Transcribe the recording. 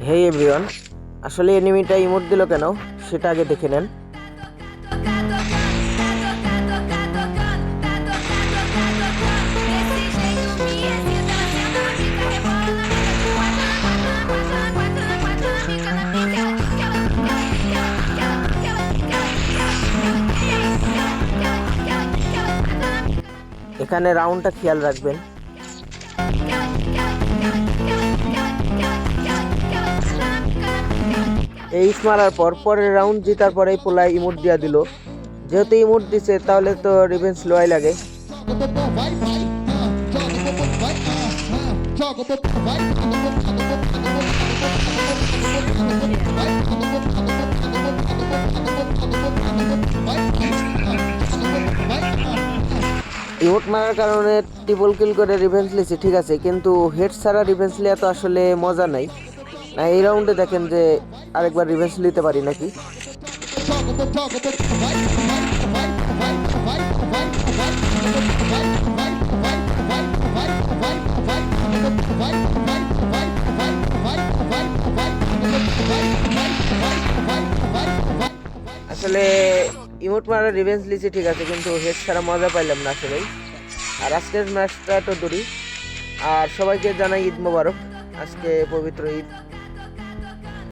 হে everyone, আসলে এনিমিটা emote দিল কেন সেটা আগে দেখে নেন। এখানে রাউন্ডটা খেয়াল রাখবেন। এইচ মারার পর পরের রাউন্ড জেতার পরেই পোলায় ইমোট দিয়া দিল। যেহেতু ইমোট দিছে তাহলে তো রিভেঞ্জ লয় লাগে। ইমোট মারার কারণে ট্রিপল কিল করে রিভেঞ্জ লিছি, ঠিক আছে, কিন্তু হেড ছাড়া রিভেঞ্জ লিয়া তো আসলে মজা নাই। না, এই রাউন্ডে দেখেন যে আরেকবার রিভেঞ্জ নিতে পারি নাকি। আসলে ইমোট মারা রিভেঞ্জ লিছি, ঠিক আছে, কিন্তু হেড ছাড়া মজা পাইলাম না আসলে। আর আজকের ম্যাচটা তো দূরই। আর সবাইকে জানাই ঈদ মোবারক, আজকে পবিত্র ঈদ।